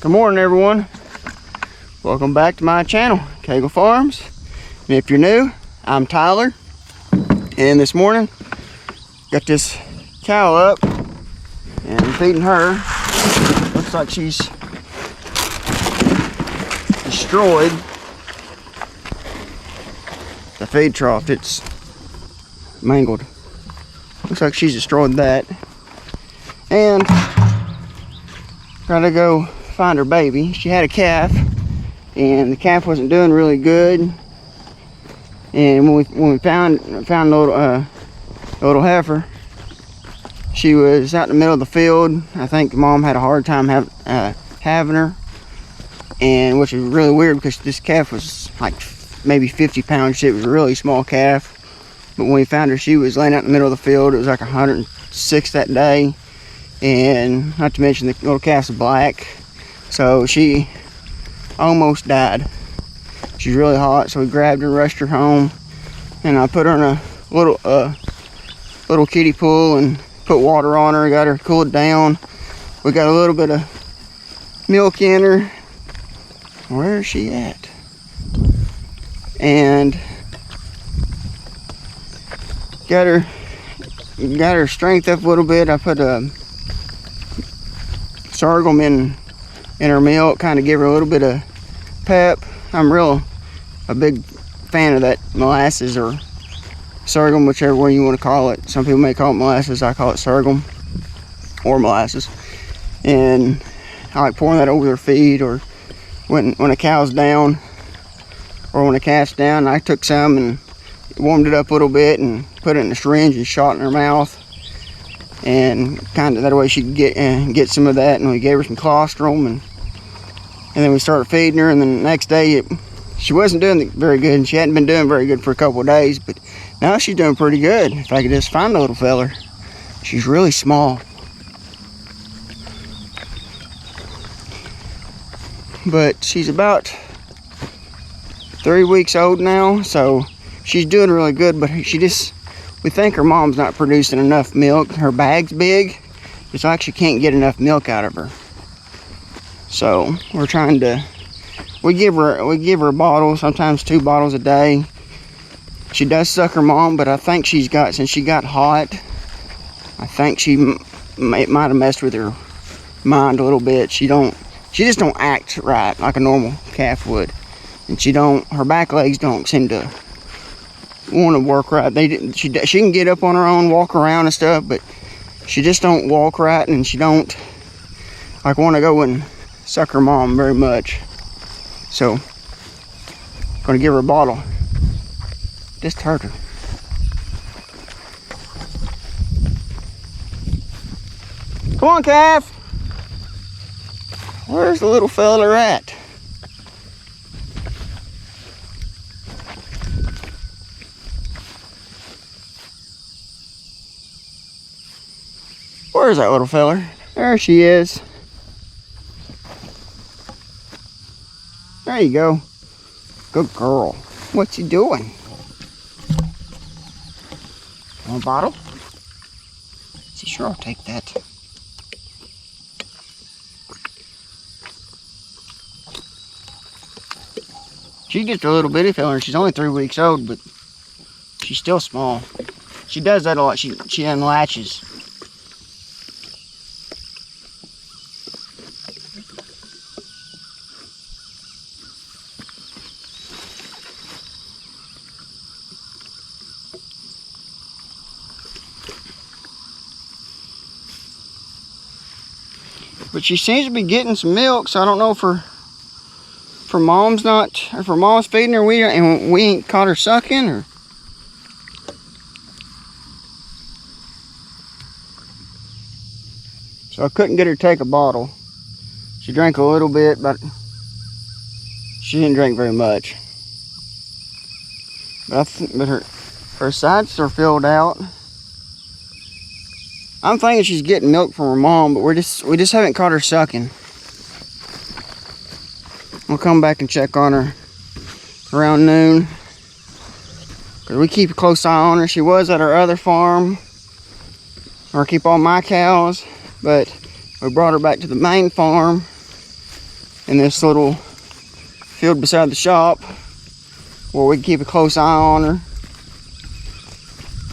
Good morning, everyone. Welcome back to my channel, Kegel Farms. And if you're new, I'm Tyler. And this morning, got this cow up and I'm feeding her. Looks like she's destroyed the feed trough. It's mangled. Looks like she's destroyed that. And gotta go find her baby. She had a calf and the calf wasn't doing really good. And when we found the little heifer, she was out in the middle of the field. I think mom had a hard time having her, and which is really weird because this calf was like maybe 50 pounds. It was a really small calf. But when we found her, she was laying out in the middle of the field. It was like 106 that day. And not to mention the little calf's black. So she almost died. She's really hot, so we grabbed her, rushed her home. And I put her in a little kiddie pool and put water on her, got her cooled down. We got a little bit of milk in her. Where is she at? And got her strength up a little bit. I put sorghum in her milk, kind of give her a little bit of pep. I'm a big fan of that molasses or sorghum, whichever way you want to call it. Some people may call it molasses. I call it sorghum or molasses. And I like pouring that over their feed, or when a cow's down or when a calf's down. I took some and warmed it up a little bit and put it in a syringe and shot in her mouth, and kind of that way she could get some of that. And we gave her some colostrum, and then we started feeding her. And then the next day she wasn't doing very good, and she hadn't been doing very good for a couple of days, but now she's doing pretty good. If I could just find the little feller. She's really small, but she's about 3 weeks old now, so she's doing really good. But we think her mom's not producing enough milk. Her bag's big. It's like she can't get enough milk out of her. So we're trying to, we give her a bottle, sometimes 2 bottles a day. She does suck her mom, but I think since she got hot, I think she might have messed with her mind a little bit. She just don't act right like a normal calf would. And her back legs don't seem to want to work right. She can get up on her own, walk around and stuff, but she just don't walk right, and she don't like want to go and suck her mom very much. So I'm gonna give her a bottle. Just hurt her. Come on, calf. Where's the little fella at? Where's that little feller? There she is. There you go. Good girl. What's you doing? Want a bottle? See, sure, I'll take that. She's just a little bitty fella, and she's only 3 weeks old, but she's still small. She does that a lot. She unlatches. But she seems to be getting some milk, so I don't know if her mom's feeding her and we ain't caught her sucking, or so I couldn't get her to take a bottle. She drank a little bit, but she didn't drink very much. But her sides are filled out. I'm thinking she's getting milk from her mom, but we just haven't caught her sucking. We'll come back and check on her around noon, because we keep a close eye on her. She was at our other farm, where I keep all my cows, but we brought her back to the main farm in this little field beside the shop where we can keep a close eye on her.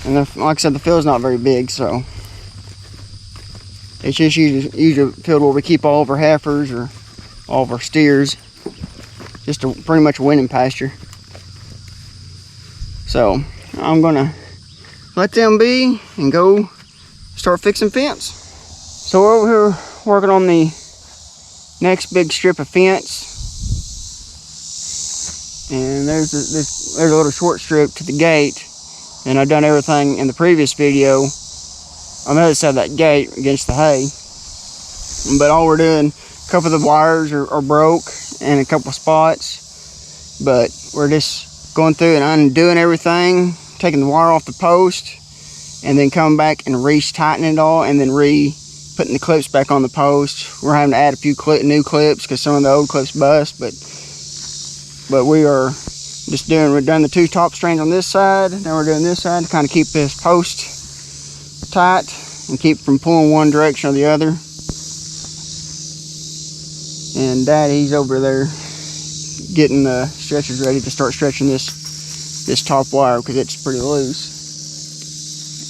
And like I said, the field's not very big, so it's just usually a field where we keep all of our heifers or all of our steers. Just pretty much a winning pasture. So I'm gonna let them be and go start fixing fence. So we're over here working on the next big strip of fence. And there's a little short strip to the gate. And I've done everything in the previous video on the other side of that gate against the hay. But all we're doing, a couple of the wires are broke in a couple spots. But we're just going through and undoing everything, taking the wire off the post, and then coming back and re-tightening it all, and then putting the clips back on the post. We're having to add a few new clips because some of the old clips bust, but we are just we've done the 2 top strands on this side. Now we're doing this side to kind of keep this post tight and keep from pulling one direction or the other. And Daddy's over there getting the stretchers ready to start stretching this top wire because it's pretty loose.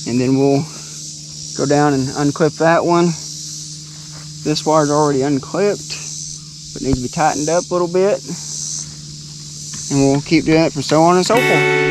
And then we'll go down and unclip that one. This wire's already unclipped, but needs to be tightened up a little bit. And we'll keep doing it from so on and so forth.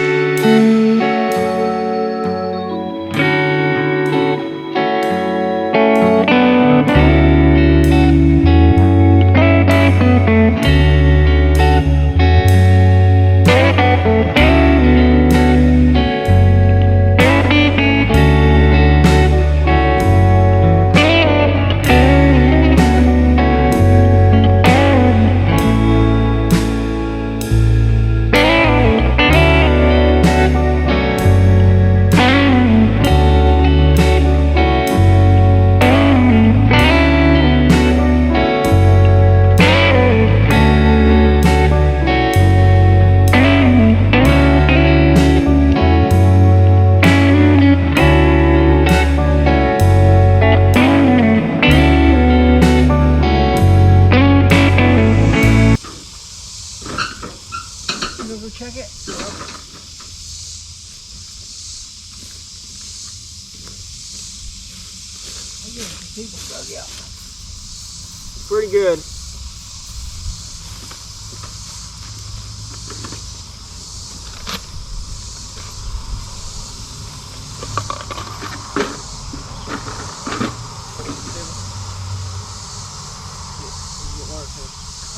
Check it. Pretty good.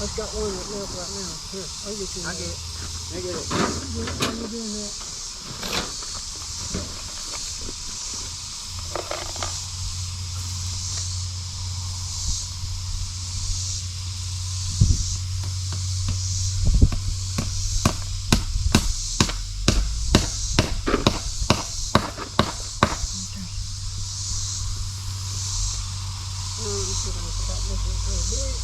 I've got one that milk right now. Here, I'll get you. I get it. I get it. While you're doing that. Just gonna cut this a little bit.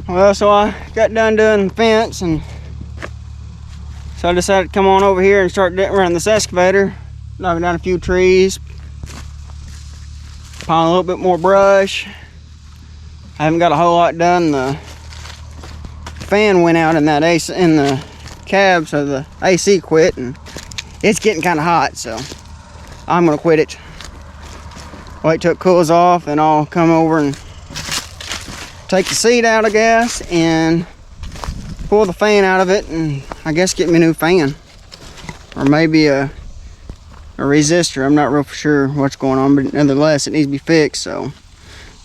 Well, so I got done doing the fence, and so I decided to come on over here and start running this excavator, knocking down a few trees, piling a little bit more brush. I haven't got a whole lot done. The fan went out in that AC in the cab, so the AC quit, and it's getting kind of hot, so I'm gonna quit it. Wait till it cools off, and I'll come over and take the seat out, I guess, and pull the fan out of it, and I guess get me a new fan, or maybe a resistor. I'm not real sure what's going on, but nevertheless, it needs to be fixed. So,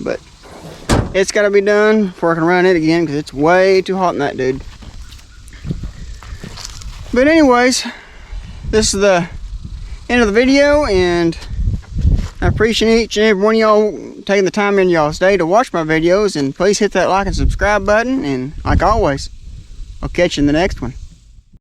but it's got to be done before I can run it again because it's way too hot in that dude. But anyways, this is the end of the video, and I appreciate each and every one of y'all taking the time in y'all's day to watch my videos, and please hit that like and subscribe button, and like always, I'll catch you in the next one.